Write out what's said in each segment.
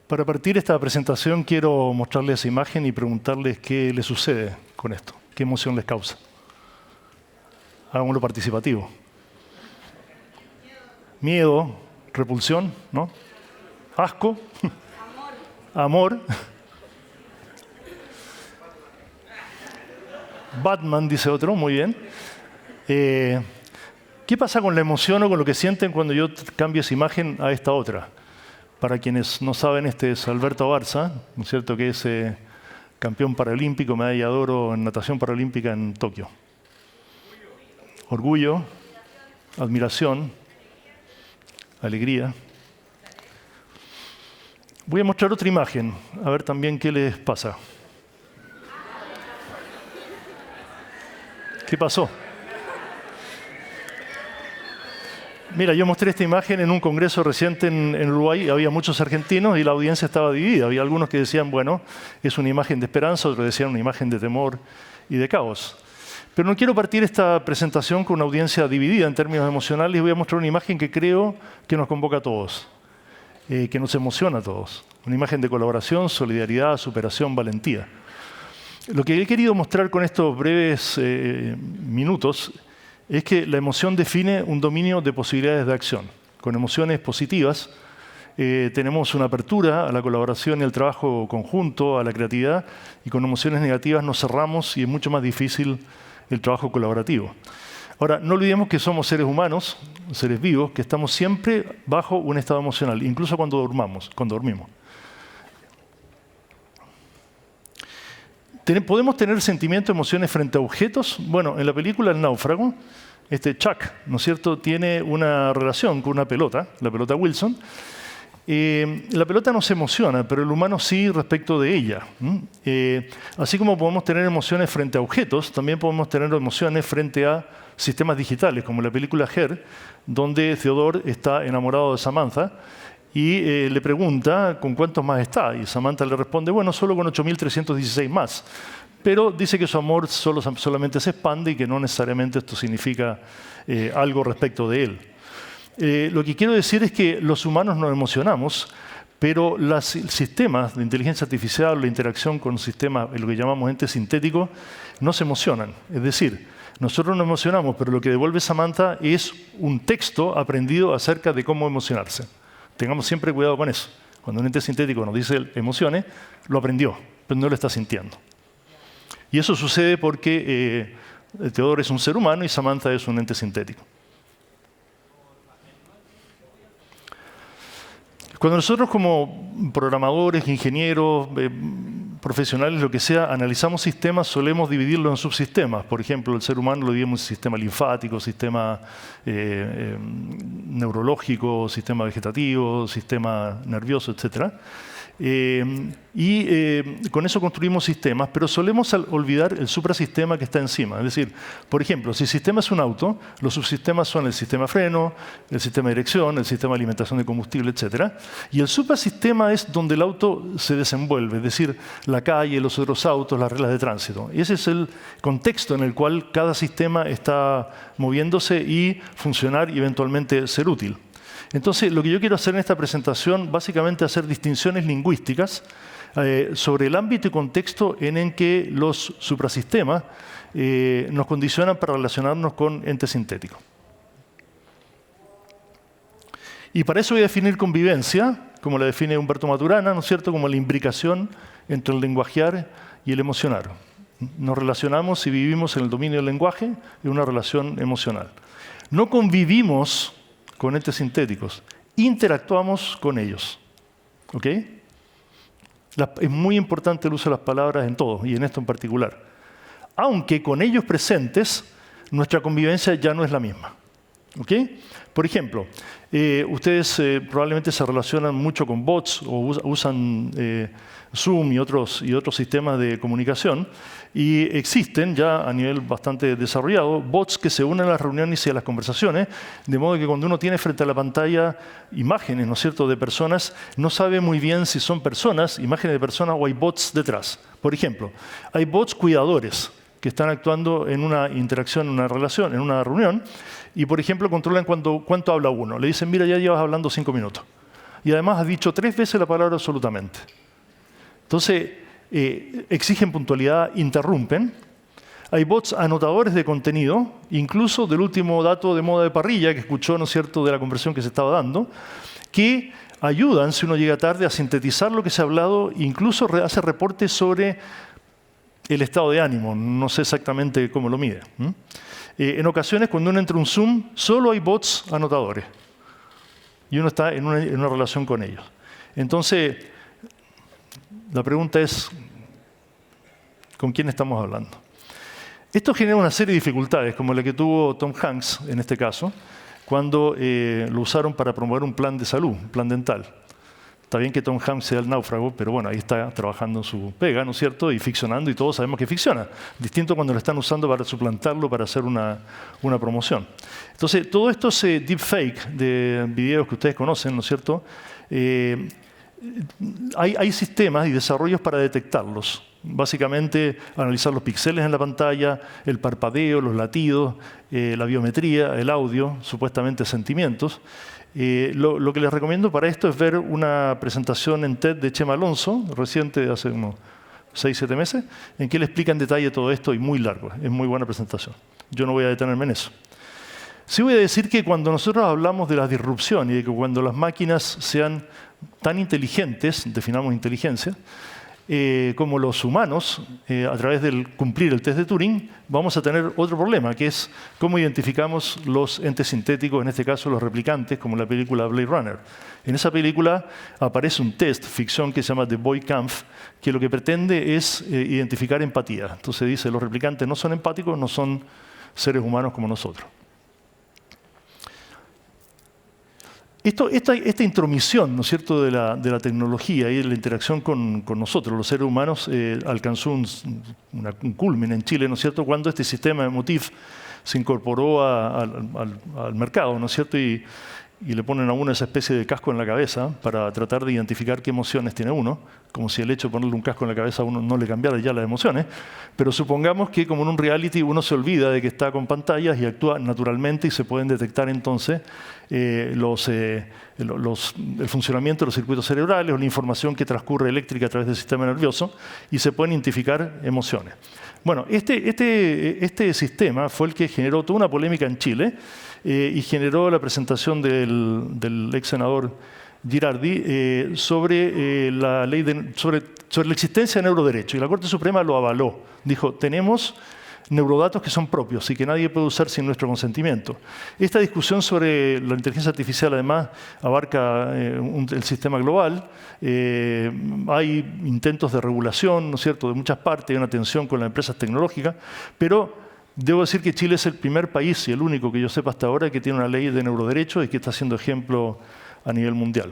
Para partir esta presentación quiero mostrarles esa imagen y preguntarles qué les sucede con esto, qué emoción les causa. Hagámoslo participativo. Miedo, repulsión, ¿no? Asco, amor. Batman, dice otro, muy bien. ¿Qué pasa con la emoción o con lo que sienten cuando yo cambio esa imagen a esta otra? Para quienes no saben, este es Alberto Abarza, ¿no es cierto?, que es campeón paralímpico, medalla de oro en natación paralímpica en Tokio. Orgullo, admiración, alegría. Voy a mostrar otra imagen, a ver también qué les pasa. ¿Qué pasó? Mira, yo mostré esta imagen en un congreso reciente en Uruguay. Había muchos argentinos y la audiencia estaba dividida. Había algunos que decían, bueno, es una imagen de esperanza, otros decían una imagen de temor y de caos. Pero no quiero partir esta presentación con una audiencia dividida en términos emocionales y voy a mostrar una imagen que creo que nos convoca a todos, que nos emociona a todos. Una imagen de colaboración, solidaridad, superación, valentía. Lo que he querido mostrar con estos breves minutos es que la emoción define un dominio de posibilidades de acción. Con emociones positivas tenemos una apertura a la colaboración y al trabajo conjunto, a la creatividad, y con emociones negativas nos cerramos y es mucho más difícil el trabajo colaborativo. Ahora, no olvidemos que somos seres humanos, seres vivos, que estamos siempre bajo un estado emocional, incluso cuando dormimos. ¿Podemos tener sentimientos, emociones frente a objetos? Bueno, en la película El náufrago, Chuck, ¿no es cierto?, tiene una relación con una pelota, la pelota Wilson. La pelota no se emociona, pero el humano sí respecto de ella. Así como podemos tener emociones frente a objetos, también podemos tener emociones frente a sistemas digitales, como la película Her, donde Theodore está enamorado de Samantha y le pregunta con cuántos más está. Y Samantha le responde, bueno, solo con 8.316 más. Pero dice que su amor solamente se expande y que no necesariamente esto significa algo respecto de él. Lo que quiero decir es que los humanos nos emocionamos, pero los sistemas de inteligencia artificial, la interacción con sistemas, lo que llamamos entes sintéticos, no se emocionan. Es decir, nosotros nos emocionamos, pero lo que devuelve Samantha es un texto aprendido acerca de cómo emocionarse. Tengamos siempre cuidado con eso. Cuando un ente sintético nos dice emociones, lo aprendió, pero no lo está sintiendo. Y eso sucede porque Theodore es un ser humano y Samantha es un ente sintético. Cuando nosotros como programadores, ingenieros, profesionales, lo que sea, analizamos sistemas, solemos dividirlos en subsistemas. Por ejemplo, el ser humano lo dividimos en sistema linfático, sistema neurológico, sistema vegetativo, sistema nervioso, etc. Con eso construimos sistemas, pero solemos olvidar el suprasistema que está encima. Es decir, por ejemplo, si el sistema es un auto, los subsistemas son el sistema freno, el sistema de dirección, el sistema de alimentación de combustible, etc. Y el suprasistema es donde el auto se desenvuelve, es decir, la calle, los otros autos, las reglas de tránsito. Y ese es el contexto en el cual cada sistema está moviéndose y funcionar y eventualmente ser útil. Entonces, lo que yo quiero hacer en esta presentación, básicamente hacer distinciones lingüísticas sobre el ámbito y contexto en el que los suprasistemas nos condicionan para relacionarnos con entes sintéticos. Y para eso voy a definir convivencia, como la define Humberto Maturana, ¿no es cierto?, como la imbricación entre el lenguajear y el emocionar. Nos relacionamos y vivimos en el dominio del lenguaje en una relación emocional. No convivimos con entes sintéticos, interactuamos con ellos. ¿Ok? Es muy importante el uso de las palabras en todo, y en esto en particular. Aunque con ellos presentes, nuestra convivencia ya no es la misma. ¿Ok? Por ejemplo, ustedes probablemente se relacionan mucho con bots o usan Zoom y otros sistemas de comunicación, y existen ya a nivel bastante desarrollado bots que se unen a las reuniones y a las conversaciones, de modo que cuando uno tiene frente a la pantalla imágenes, ¿no es cierto?, de personas, no sabe muy bien si son personas, imágenes de personas, o hay bots detrás. Por ejemplo, hay bots cuidadores que están actuando en una interacción, en una relación, en una reunión, y por ejemplo controlan cuánto habla uno. Le dicen, mira, ya llevas hablando 5 minutos. y además ha dicho 3 veces la palabra absolutamente. Entonces, exigen puntualidad, interrumpen. Hay bots anotadores de contenido, incluso del último dato de moda de parrilla que escuchó, ¿no es cierto?, de la conversación que se estaba dando, que ayudan, si uno llega tarde, a sintetizar lo que se ha hablado, incluso hace reportes sobre el estado de ánimo. No sé exactamente cómo lo mide. En ocasiones, cuando uno entra a un Zoom, solo hay bots anotadores. Y uno está en una relación con ellos. Entonces, la pregunta es, ¿con quién estamos hablando? Esto genera una serie de dificultades, como la que tuvo Tom Hanks en este caso, cuando lo usaron para promover un plan de salud, un plan dental. Está bien que Tom Hanks sea el náufrago, pero bueno, ahí está trabajando en su pega, ¿no es cierto? Y ficcionando, y todos sabemos que ficciona. Distinto cuando lo están usando para suplantarlo, para hacer una promoción. Entonces, todo esto es deepfake de videos que ustedes conocen, ¿no es cierto? Hay sistemas y desarrollos para detectarlos. Básicamente, analizar los píxeles en la pantalla, el parpadeo, los latidos, la biometría, el audio, supuestamente sentimientos. Lo que les recomiendo para esto es ver una presentación en TED de Chema Alonso, reciente, de hace unos 6-7 meses, en que él explica en detalle todo esto y muy largo. Es muy buena presentación. Yo no voy a detenerme en eso. Sí voy a decir que cuando nosotros hablamos de la disrupción y de que cuando las máquinas sean tan inteligentes, definamos inteligencia, como los humanos, a través del cumplir el test de Turing, vamos a tener otro problema, que es cómo identificamos los entes sintéticos, en este caso los replicantes, como en la película Blade Runner. En esa película aparece un test, ficción, que se llama The Boy Kampf, que lo que pretende es identificar empatía. Entonces dice, los replicantes no son empáticos, no son seres humanos como nosotros. Esta intromisión, ¿no es cierto?, de la tecnología y de la interacción con nosotros, los seres humanos, alcanzó un culmen en Chile, ¿no es cierto?, cuando este sistema de Motif se incorporó al mercado, ¿no es cierto?, y le ponen a uno esa especie de casco en la cabeza para tratar de identificar qué emociones tiene uno, como si el hecho de ponerle un casco en la cabeza a uno no le cambiara ya las emociones. Pero supongamos que, como en un reality, uno se olvida de que está con pantallas y actúa naturalmente y se pueden detectar entonces el funcionamiento de los circuitos cerebrales o la información que transcurre eléctrica a través del sistema nervioso y se pueden identificar emociones. Bueno, este sistema fue el que generó toda una polémica en Chile y generó la presentación del ex senador Girardi sobre la ley sobre la existencia de neuroderecho. Y la Corte Suprema lo avaló. Dijo, tenemos neurodatos que son propios y que nadie puede usar sin nuestro consentimiento. Esta discusión sobre la inteligencia artificial, además, abarca el sistema global. Hay intentos de regulación, ¿no es cierto?, de muchas partes, hay una tensión con las empresas tecnológicas, pero debo decir que Chile es el primer país y el único que yo sepa hasta ahora que tiene una ley de neuroderecho y que está siendo ejemplo a nivel mundial.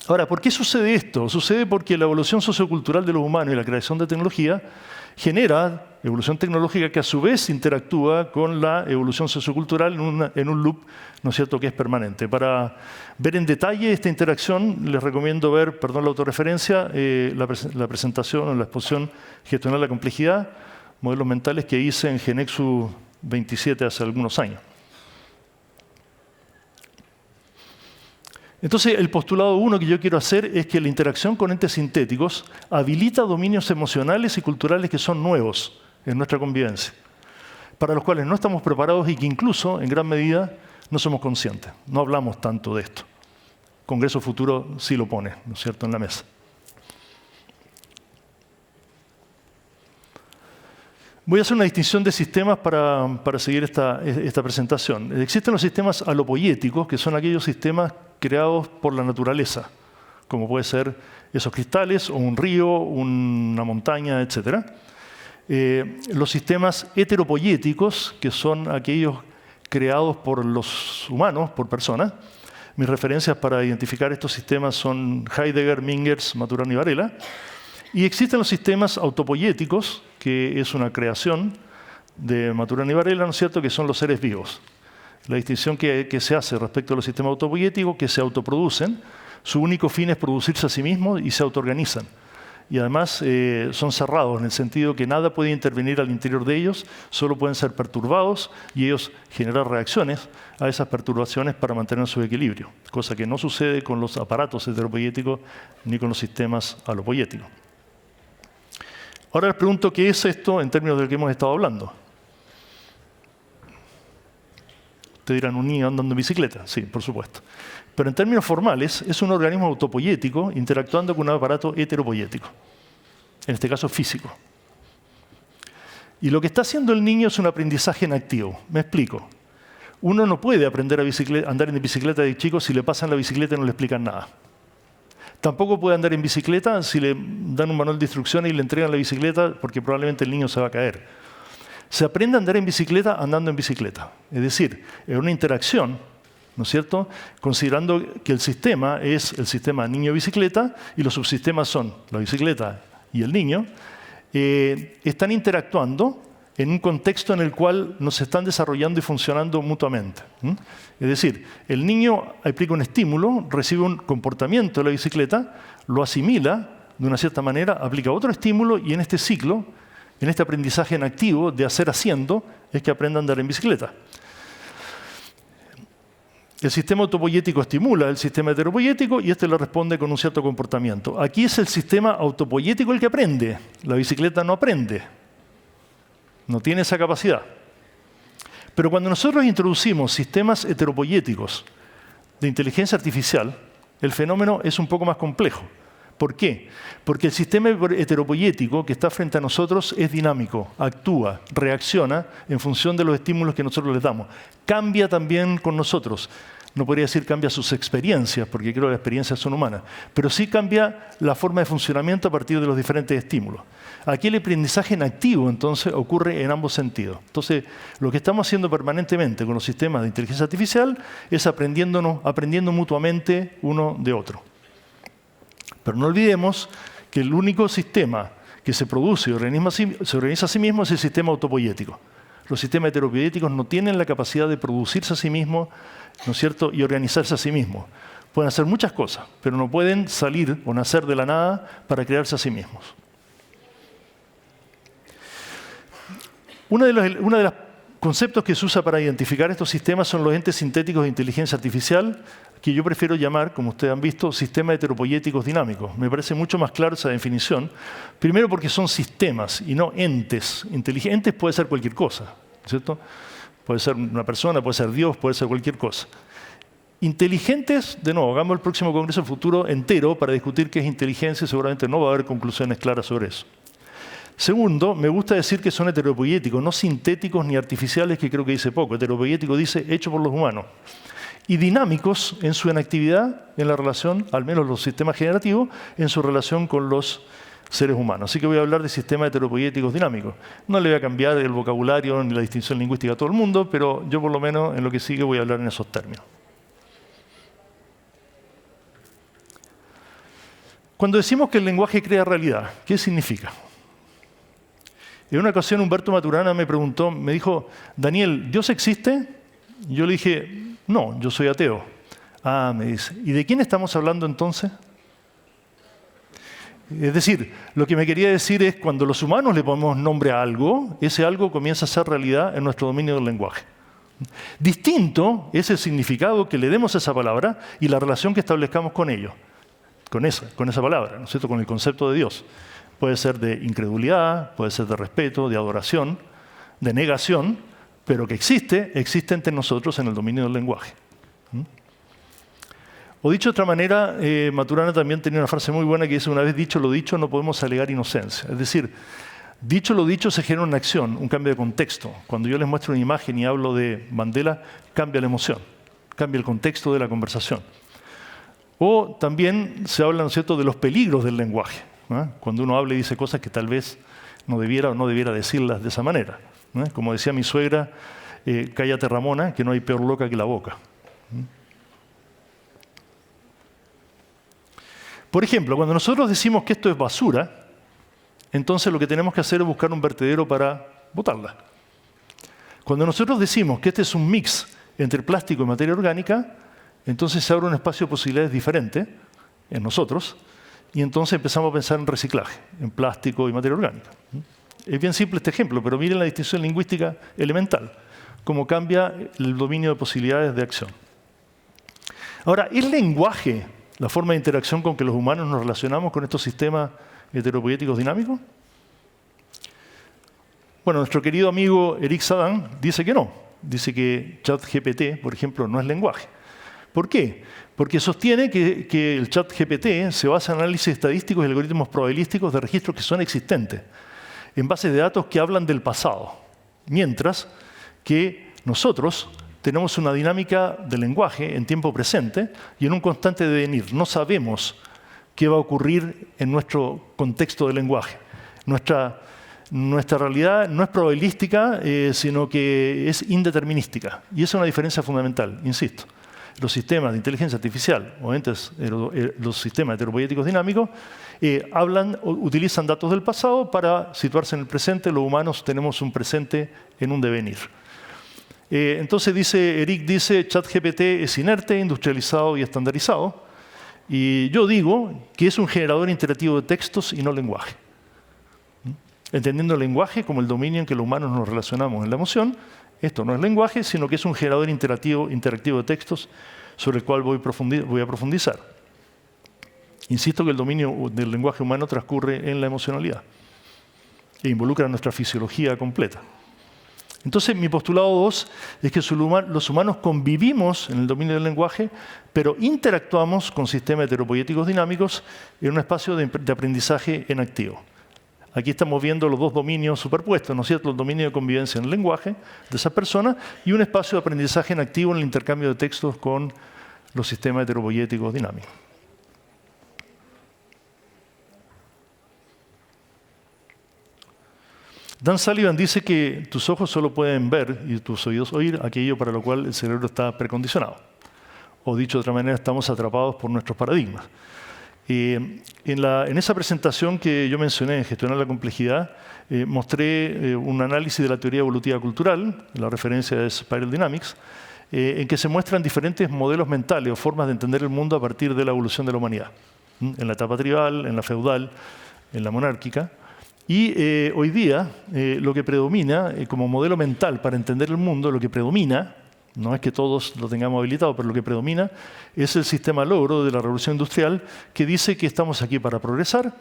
Ahora, ¿por qué sucede esto? Sucede porque la evolución sociocultural de los humanos y la creación de tecnología genera evolución tecnológica que a su vez interactúa con la evolución sociocultural en un loop, ¿no es cierto?, que es permanente. Para ver en detalle esta interacción, les recomiendo ver, perdón la autorreferencia, la presentación o la exposición Gestionar la complejidad, modelos mentales, que hice en Genexus 27 hace algunos años. Entonces, el postulado 1 que yo quiero hacer es que la interacción con entes sintéticos habilita dominios emocionales y culturales que son nuevos en nuestra convivencia, para los cuales no estamos preparados y que incluso, en gran medida, no somos conscientes. No hablamos tanto de esto. Congreso Futuro sí lo pone, ¿no es cierto?, en la mesa. Voy a hacer una distinción de sistemas para seguir esta presentación. Existen los sistemas alopoyéticos, que son aquellos sistemas creados por la naturaleza, como puede ser esos cristales, o un río, una montaña, etc. Los sistemas heteropoyéticos, que son aquellos creados por los humanos, por personas. Mis referencias para identificar estos sistemas son Heidegger, Mingers, Maturana y Varela. Y existen los sistemas autopoyéticos, que es una creación de Maturana y Varela, ¿no es cierto?, que son los seres vivos. La distinción que se hace respecto a los sistemas autopoyéticos, que se autoproducen, su único fin es producirse a sí mismos y se autoorganizan. y además son cerrados en el sentido que nada puede intervenir al interior de ellos, solo pueden ser perturbados y ellos generar reacciones a esas perturbaciones para mantener su equilibrio, cosa que no sucede con los aparatos heteropoyéticos ni con los sistemas alopoyéticos. Ahora les pregunto qué es esto en términos de lo que hemos estado hablando. Ustedes dirán, un niño andando en bicicleta. Sí, por supuesto. Pero en términos formales, es un organismo autopoyético interactuando con un aparato heteropoyético, en este caso físico. Y lo que está haciendo el niño es un aprendizaje en activo. Me explico. Uno no puede aprender a andar en bicicleta de chico si le pasan la bicicleta y no le explican nada. Tampoco puede andar en bicicleta si le dan un manual de instrucciones y le entregan la bicicleta, porque probablemente el niño se va a caer. Se aprende a andar en bicicleta andando en bicicleta. Es decir, es una interacción, ¿no es cierto?, considerando que el sistema es el sistema niño-bicicleta y los subsistemas son la bicicleta y el niño, están interactuando en un contexto en el cual nos están desarrollando y funcionando mutuamente. Es decir, el niño aplica un estímulo, recibe un comportamiento de la bicicleta, lo asimila de una cierta manera, aplica otro estímulo y en este ciclo, en este aprendizaje en activo de hacer haciendo, es que aprende a andar en bicicleta. El sistema autopoyético estimula el sistema heteropoyético y este le responde con un cierto comportamiento. Aquí es el sistema autopoyético el que aprende. La bicicleta no aprende. No tiene esa capacidad. Pero cuando nosotros introducimos sistemas heteropoyéticos de inteligencia artificial, el fenómeno es un poco más complejo. ¿Por qué? Porque el sistema heteropoyético que está frente a nosotros es dinámico, actúa, reacciona en función de los estímulos que nosotros les damos. Cambia también con nosotros. No podría decir cambia sus experiencias, porque creo que las experiencias son humanas, pero sí cambia la forma de funcionamiento a partir de los diferentes estímulos. Aquí el aprendizaje en activo, entonces, ocurre en ambos sentidos. Entonces, lo que estamos haciendo permanentemente con los sistemas de inteligencia artificial es aprendiendo mutuamente uno de otro. Pero no olvidemos que el único sistema que se produce y se organiza a sí mismo es el sistema autopoyético. Los sistemas heteropoyéticos no tienen la capacidad de producirse a sí mismos, ¿no es cierto?, y organizarse a sí mismos. Pueden hacer muchas cosas, pero no pueden salir o nacer de la nada para crearse a sí mismos. Uno de los conceptos que se usa para identificar estos sistemas son los entes sintéticos de inteligencia artificial, que yo prefiero llamar, como ustedes han visto, sistemas heteropoyéticos dinámicos. Me parece mucho más clara esa definición. Primero porque son sistemas y no entes. Inteligentes puede ser cualquier cosa, ¿cierto? Puede ser una persona, puede ser Dios, puede ser cualquier cosa. Inteligentes, de nuevo, hagamos el próximo Congreso Futuro entero para discutir qué es inteligencia y seguramente no va a haber conclusiones claras sobre eso. Segundo, me gusta decir que son heteropoyéticos, no sintéticos ni artificiales, que creo que dice poco. Heteropoyético dice hecho por los humanos. Y dinámicos en su inactividad, en la relación, al menos los sistemas generativos, en su relación con los seres humanos. Así que voy a hablar de sistemas heteropoyéticos dinámicos. No le voy a cambiar el vocabulario ni la distinción lingüística a todo el mundo, pero yo por lo menos en lo que sigue voy a hablar en esos términos. Cuando decimos que el lenguaje crea realidad, ¿qué significa? En una ocasión Humberto Maturana me dijo, Daniel, ¿Dios existe? Y yo le dije, no, yo soy ateo. Ah, me dice, ¿y de quién estamos hablando entonces? Es decir, lo que me quería decir es, cuando los humanos le ponemos nombre a algo, ese algo comienza a ser realidad en nuestro dominio del lenguaje. Distinto es el significado que le demos a esa palabra y la relación que establezcamos con ello, con esa palabra, ¿no es cierto?, con el concepto de Dios. Puede ser de incredulidad, puede ser de respeto, de adoración, de negación, pero que existe entre nosotros en el dominio del lenguaje. O dicho de otra manera, Maturana también tenía una frase muy buena que dice, una vez dicho lo dicho, no podemos alegar inocencia. Es decir, dicho lo dicho se genera una acción, un cambio de contexto. Cuando yo les muestro una imagen y hablo de Mandela, cambia la emoción, cambia el contexto de la conversación. O también se habla, ¿no es cierto?, de los peligros del lenguaje. Cuando uno habla y dice cosas que tal vez no debiera o no debiera decirlas de esa manera. Como decía mi suegra, cállate Ramona, que no hay peor loca que la boca. Por ejemplo, cuando nosotros decimos que esto es basura, entonces lo que tenemos que hacer es buscar un vertedero para botarla. Cuando nosotros decimos que este es un mix entre plástico y materia orgánica, entonces se abre un espacio de posibilidades diferente en nosotros, y entonces empezamos a pensar en reciclaje, en plástico y materia orgánica. Es bien simple este ejemplo, pero miren la distinción lingüística elemental, cómo cambia el dominio de posibilidades de acción. Ahora, ¿es lenguaje la forma de interacción con que los humanos nos relacionamos con estos sistemas heteropoéticos dinámicos? Bueno, nuestro querido amigo Eric Sadan dice que no. Dice que ChatGPT, por ejemplo, no es lenguaje. ¿Por qué? Porque sostiene que el ChatGPT se basa en análisis estadísticos y algoritmos probabilísticos de registros que son existentes, en bases de datos que hablan del pasado, mientras que nosotros tenemos una dinámica de lenguaje en tiempo presente y en un constante devenir. No sabemos qué va a ocurrir en nuestro contexto de lenguaje. Nuestra realidad no es probabilística, sino que es indeterminística. Y esa es una diferencia fundamental, insisto. Los sistemas de inteligencia artificial, o los sistemas heteropoéticos dinámicos, utilizan datos del pasado para situarse en el presente. Los humanos tenemos un presente en un devenir. Entonces Eric dice, ChatGPT es inerte, industrializado y estandarizado. Y yo digo que es un generador interactivo de textos y no lenguaje. Entendiendo el lenguaje como el dominio en que los humanos nos relacionamos en la emoción, esto no es lenguaje, sino que es un generador interactivo de textos sobre el cual voy a profundizar. Insisto que el dominio del lenguaje humano transcurre en la emocionalidad e involucra nuestra fisiología completa. Entonces, mi postulado 2 es que los humanos convivimos en el dominio del lenguaje, pero interactuamos con sistemas heteropoéticos dinámicos en un espacio de aprendizaje en activo. Aquí estamos viendo los dos dominios superpuestos, ¿no es cierto? El dominio de convivencia en el lenguaje de esas personas y un espacio de aprendizaje en activo en el intercambio de textos con los sistemas heteropoéticos dinámicos. Dan Sullivan dice que tus ojos solo pueden ver y tus oídos oír aquello para lo cual el cerebro está precondicionado. O dicho de otra manera, estamos atrapados por nuestros paradigmas. En esa presentación que yo mencioné en Gestionar la Complejidad, mostré un análisis de la teoría evolutiva cultural, la referencia es Spiral Dynamics, en que se muestran diferentes modelos mentales o formas de entender el mundo a partir de la evolución de la humanidad. En la etapa tribal, en la feudal, en la monárquica. Y hoy día lo que predomina como modelo mental para entender el mundo, lo que predomina, no es que todos lo tengamos habilitado, pero lo que predomina es el sistema logro de la revolución industrial que dice que estamos aquí para progresar,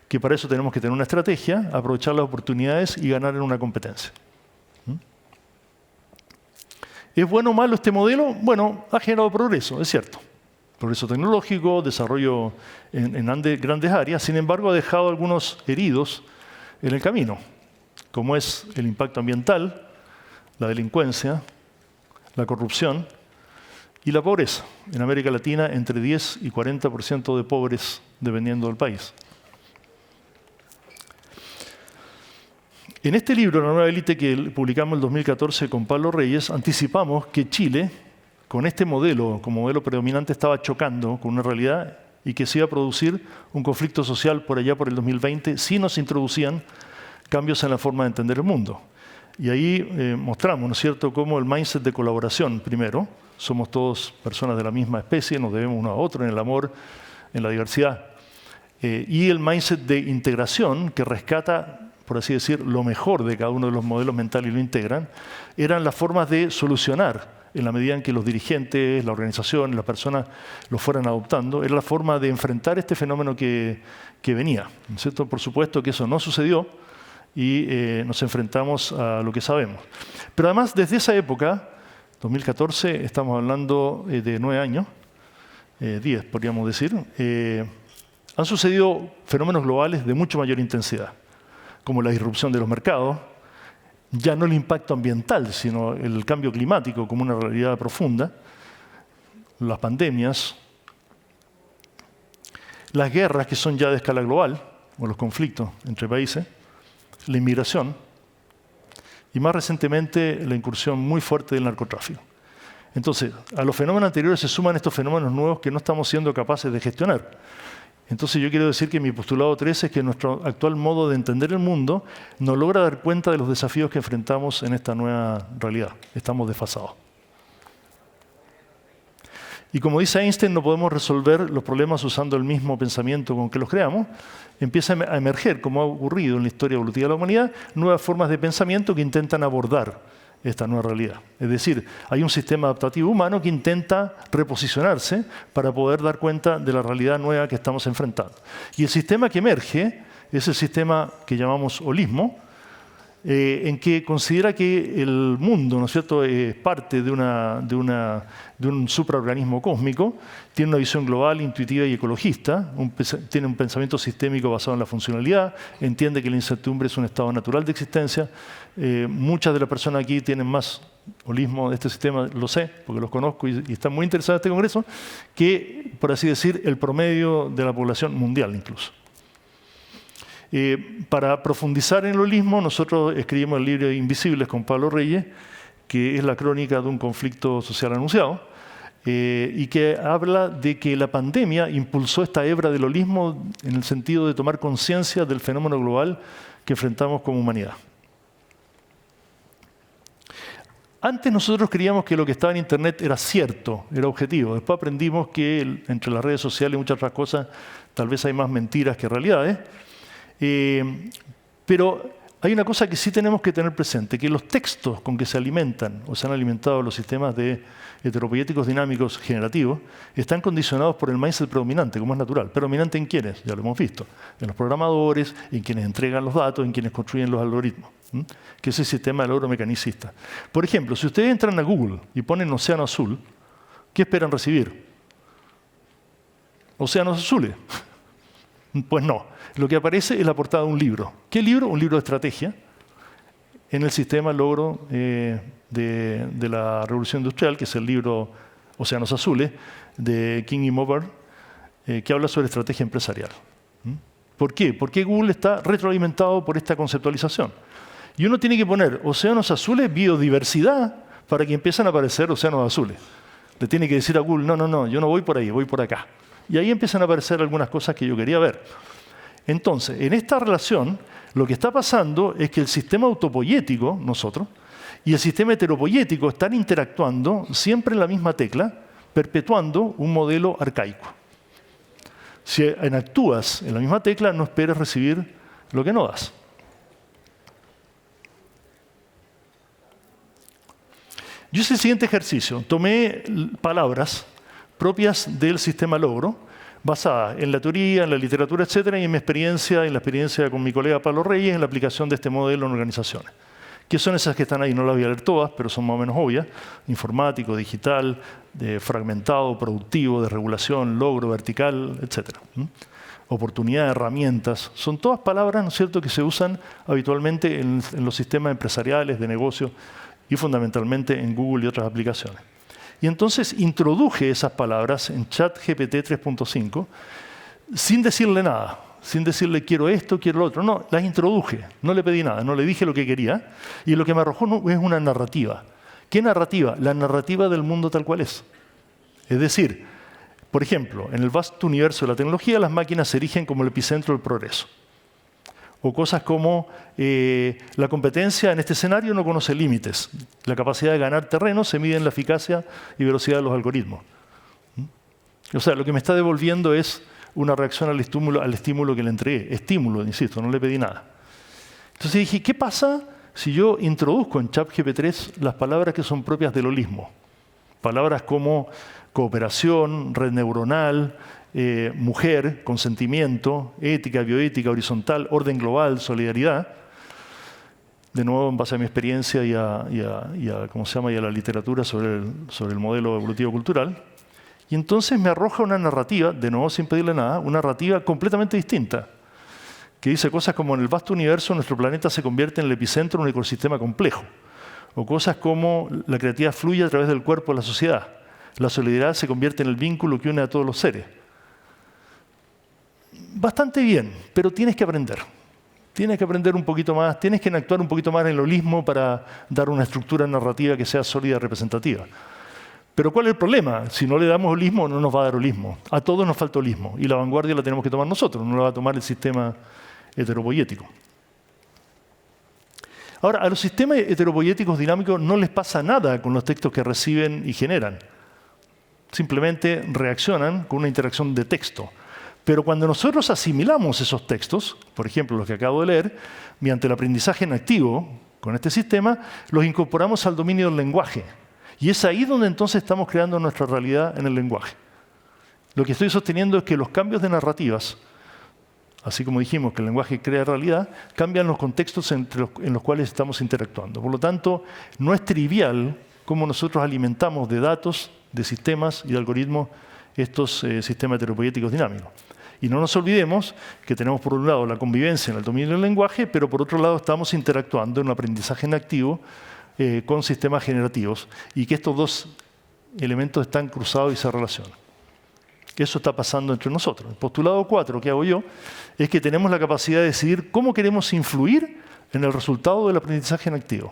que para eso tenemos que tener una estrategia, aprovechar las oportunidades y ganar en una competencia. ¿Es bueno o malo este modelo? Bueno, ha generado progreso, es cierto. Progreso tecnológico, desarrollo en grandes áreas, sin embargo ha dejado algunos heridos en el camino, como es el impacto ambiental, la delincuencia, la corrupción y la pobreza. En América Latina, entre 10 y 40% de pobres, dependiendo del país. En este libro, La nueva élite, que publicamos en el 2014 con Pablo Reyes, anticipamos que Chile, con este modelo, como modelo predominante, estaba chocando con una realidad y que se iba a producir un conflicto social por allá por el 2020 si no se introducían cambios en la forma de entender el mundo. Y ahí mostramos, ¿no es cierto?, cómo el mindset de colaboración, primero, somos todos personas de la misma especie, nos debemos uno a otro en el amor, en la diversidad. Y el mindset de integración, que rescata, por así decir, lo mejor de cada uno de los modelos mentales y lo integran, eran las formas de solucionar en la medida en que los dirigentes, la organización, las personas lo fueran adoptando, era la forma de enfrentar este fenómeno que venía, ¿no es cierto? Por supuesto que eso no sucedió y nos enfrentamos a lo que sabemos. Pero además, desde esa época, 2014, estamos hablando de 9 años, 10 podríamos decir, han sucedido fenómenos globales de mucho mayor intensidad, como la disrupción de los mercados, ya no el impacto ambiental, sino el cambio climático como una realidad profunda, las pandemias, las guerras que son ya de escala global, o los conflictos entre países, la inmigración y más recientemente la incursión muy fuerte del narcotráfico. Entonces, a los fenómenos anteriores se suman estos fenómenos nuevos que no estamos siendo capaces de gestionar. Entonces yo quiero decir que mi postulado 3 es que nuestro actual modo de entender el mundo no logra dar cuenta de los desafíos que enfrentamos en esta nueva realidad. Estamos desfasados. Y como dice Einstein, no podemos resolver los problemas usando el mismo pensamiento con que los creamos. Empieza a emerger, como ha ocurrido en la historia evolutiva de la humanidad, nuevas formas de pensamiento que intentan abordar esta nueva realidad. Es decir, hay un sistema adaptativo humano que intenta reposicionarse para poder dar cuenta de la realidad nueva que estamos enfrentando. Y el sistema que emerge es el sistema que llamamos holismo, en que considera que el mundo, ¿no es cierto?, es parte de un supraorganismo cósmico, tiene una visión global, intuitiva y ecologista, tiene un pensamiento sistémico basado en la funcionalidad, entiende que la incertidumbre es un estado natural de existencia. Muchas de las personas aquí tienen más holismo de este sistema, lo sé, porque los conozco y están muy interesados en este congreso, que, por así decir, el promedio de la población mundial incluso. Para profundizar en el holismo, nosotros escribimos el libro Invisibles con Pablo Reyes, que es la crónica de un conflicto social anunciado, y que habla de que la pandemia impulsó esta hebra del holismo en el sentido de tomar conciencia del fenómeno global que enfrentamos como humanidad. Antes nosotros creíamos que lo que estaba en Internet era cierto, era objetivo. Después aprendimos que entre las redes sociales y muchas otras cosas tal vez hay más mentiras que realidades. Pero hay una cosa que sí tenemos que tener presente, que los textos con que se alimentan o se han alimentado los sistemas de heteropoiéticos dinámicos generativos están condicionados por el mindset predominante, como es natural. ¿Predominante en quiénes? Ya lo hemos visto. En los programadores, en quienes entregan los datos, en quienes construyen los algoritmos, que es el sistema del logro mecanicista. Por ejemplo, si ustedes entran a Google y ponen océano azul, ¿qué esperan recibir? Océanos azules. Pues no. Lo que aparece es la portada de un libro. ¿Qué libro? Un libro de estrategia en el sistema logro de la Revolución Industrial, que es el libro Océanos Azules, de King y Moberg, que habla sobre estrategia empresarial. ¿Por qué? Porque Google está retroalimentado por esta conceptualización. Y uno tiene que poner océanos azules, biodiversidad, para que empiecen a aparecer océanos azules. Le tiene que decir a Google, no, yo no voy por ahí, voy por acá. Y ahí empiezan a aparecer algunas cosas que yo quería ver. Entonces, en esta relación, lo que está pasando es que el sistema autopoiético, nosotros, y el sistema heteropoiético están interactuando siempre en la misma tecla, perpetuando un modelo arcaico. Si actúas en la misma tecla, no esperes recibir lo que no das. Yo hice el siguiente ejercicio. Tomé palabras propias del sistema logro, basadas en la teoría, en la literatura, etcétera, y en mi experiencia, en la experiencia con mi colega Pablo Reyes, en la aplicación de este modelo en organizaciones. ¿Qué son esas que están ahí? No las voy a leer todas, pero son más o menos obvias. Informático, digital, fragmentado, productivo, de regulación, logro, vertical, etcétera. Oportunidad, herramientas. Son todas palabras, ¿no es cierto?, que se usan habitualmente en los sistemas empresariales, de negocio y fundamentalmente en Google y otras aplicaciones. Y entonces introduje esas palabras en ChatGPT 3.5 sin decirle nada, sin decirle quiero esto, quiero lo otro. No, las introduje, no le pedí nada, no le dije lo que quería y lo que me arrojó es una narrativa. ¿Qué narrativa? La narrativa del mundo tal cual es. Es decir, por ejemplo, en el vasto universo de la tecnología las máquinas se erigen como el epicentro del progreso. O cosas como la competencia en este escenario no conoce límites. La capacidad de ganar terreno se mide en la eficacia y velocidad de los algoritmos. O sea, lo que me está devolviendo es una reacción al estímulo que le entregué. Estímulo, insisto, no le pedí nada. Entonces dije, ¿qué pasa si yo introduzco en ChatGPT 3 las palabras que son propias del holismo? Palabras como cooperación, red neuronal, mujer, consentimiento, ética, bioética, horizontal, orden global, solidaridad. De nuevo, en base a mi experiencia y a la literatura sobre el modelo evolutivo cultural. Y entonces me arroja una narrativa, de nuevo sin pedirle nada, una narrativa completamente distinta, que dice cosas como en el vasto universo nuestro planeta se convierte en el epicentro de un ecosistema complejo. O cosas como la creatividad fluye a través del cuerpo de la sociedad. La solidaridad se convierte en el vínculo que une a todos los seres. Bastante bien, pero tienes que aprender. Tienes que aprender un poquito más, tienes que actuar un poquito más en el holismo para dar una estructura narrativa que sea sólida y representativa. Pero ¿cuál es el problema? Si no le damos holismo, no nos va a dar holismo. A todos nos falta holismo. Y la vanguardia la tenemos que tomar nosotros, no la va a tomar el sistema heteropoiético. Ahora, a los sistemas heteropoiéticos dinámicos no les pasa nada con los textos que reciben y generan. simplemente reaccionan con una interacción de texto. Pero cuando nosotros asimilamos esos textos, por ejemplo, los que acabo de leer, mediante el aprendizaje en activo, con este sistema, los incorporamos al dominio del lenguaje. Y es ahí donde entonces estamos creando nuestra realidad en el lenguaje. Lo que estoy sosteniendo es que los cambios de narrativas, así como dijimos que el lenguaje crea realidad, cambian los contextos en los cuales estamos interactuando. Por lo tanto, no es trivial cómo nosotros alimentamos de datos, de sistemas y de algoritmos estos sistemas heteropoyéticos dinámicos. Y no nos olvidemos que tenemos por un lado la convivencia en el dominio del lenguaje, pero por otro lado estamos interactuando en un aprendizaje en activo con sistemas generativos y que estos dos elementos están cruzados y se relacionan. Eso está pasando entre nosotros. El postulado 4 que hago yo es que tenemos la capacidad de decidir cómo queremos influir en el resultado del aprendizaje en activo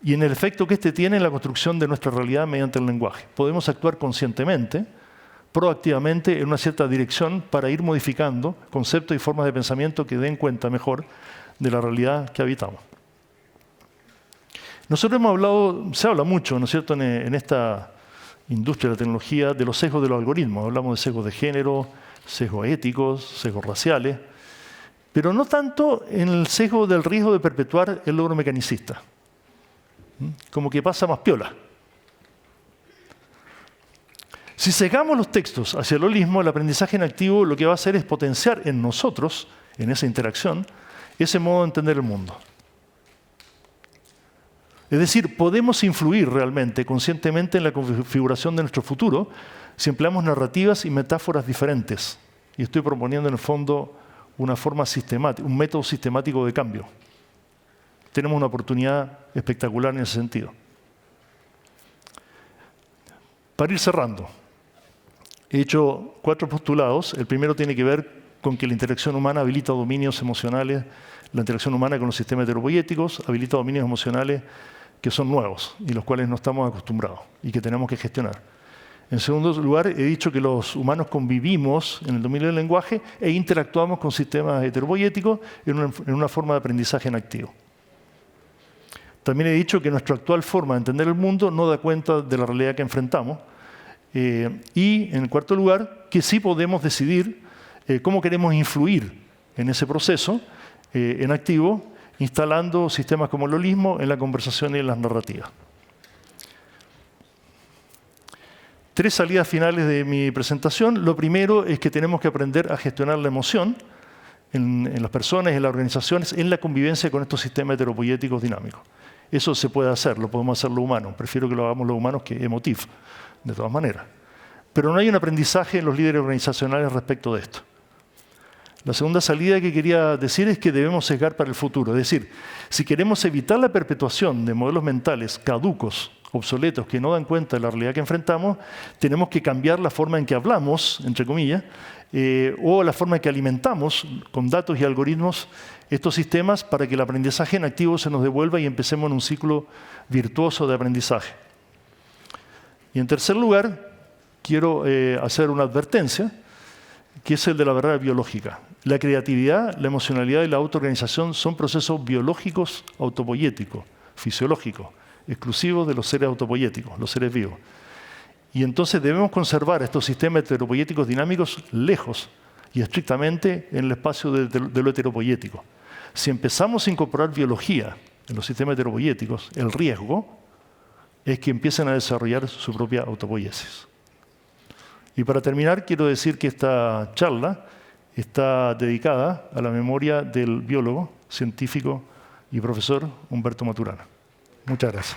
y en el efecto que éste tiene en la construcción de nuestra realidad mediante el lenguaje. Podemos actuar conscientemente, proactivamente, en una cierta dirección para ir modificando conceptos y formas de pensamiento que den cuenta mejor de la realidad que habitamos. Nosotros hemos hablado, se habla mucho, ¿no es cierto?, en esta industria de la tecnología, de los sesgos de los algoritmos. Hablamos de sesgos de género, sesgos éticos, sesgos raciales, pero no tanto en el sesgo del riesgo de perpetuar el logro mecanicista. Como que pasa más piola. Si sesgamos los textos hacia el holismo, el aprendizaje en activo lo que va a hacer es potenciar en nosotros, en esa interacción, ese modo de entender el mundo. Es decir, podemos influir realmente, conscientemente, en la configuración de nuestro futuro si empleamos narrativas y metáforas diferentes. Y estoy proponiendo, en el fondo, una forma sistemática, un método sistemático de cambio. Tenemos una oportunidad espectacular en ese sentido. Para ir cerrando, he hecho 4 postulados. El primero tiene que ver con que la interacción humana habilita dominios emocionales, la interacción humana con los sistemas heteropoyéticos habilita dominios emocionales que son nuevos y los cuales no estamos acostumbrados y que tenemos que gestionar. En segundo lugar, he dicho que los humanos convivimos en el dominio del lenguaje e interactuamos con sistemas heteropoyéticos en una forma de aprendizaje en activo. También he dicho que nuestra actual forma de entender el mundo no da cuenta de la realidad que enfrentamos. Y, en el cuarto lugar, que sí podemos decidir cómo queremos influir en ese proceso en activo, instalando sistemas como el holismo en la conversación y en las narrativas. 3 salidas finales de mi presentación. Lo primero es que tenemos que aprender a gestionar la emoción en las personas, en las organizaciones, en la convivencia con estos sistemas heteropoyéticos dinámicos. Eso se puede hacer, lo podemos hacer los humanos. Prefiero que lo hagamos los humanos que emotiv, de todas maneras. Pero no hay un aprendizaje en los líderes organizacionales respecto de esto. La segunda salida que quería decir es que debemos sesgar para el futuro. Es decir, si queremos evitar la perpetuación de modelos mentales caducos, obsoletos, que no dan cuenta de la realidad que enfrentamos, tenemos que cambiar la forma en que hablamos, entre comillas, o la forma en que alimentamos con datos y algoritmos estos sistemas para que el aprendizaje en activo se nos devuelva y empecemos en un ciclo virtuoso de aprendizaje. Y en tercer lugar, quiero hacer una advertencia, que es el de la barrera biológica. La creatividad, la emocionalidad y la autoorganización son procesos biológicos autopoyéticos, fisiológicos, exclusivos de los seres autopoyéticos, los seres vivos. Y entonces debemos conservar estos sistemas heteropoyéticos dinámicos lejos y estrictamente en el espacio de lo heteropoyético. Si empezamos a incorporar biología en los sistemas heteropoyéticos, el riesgo es que empiecen a desarrollar su propia autopoiesis. Y para terminar, quiero decir que esta charla está dedicada a la memoria del biólogo, científico y profesor Humberto Maturana. Muchas gracias.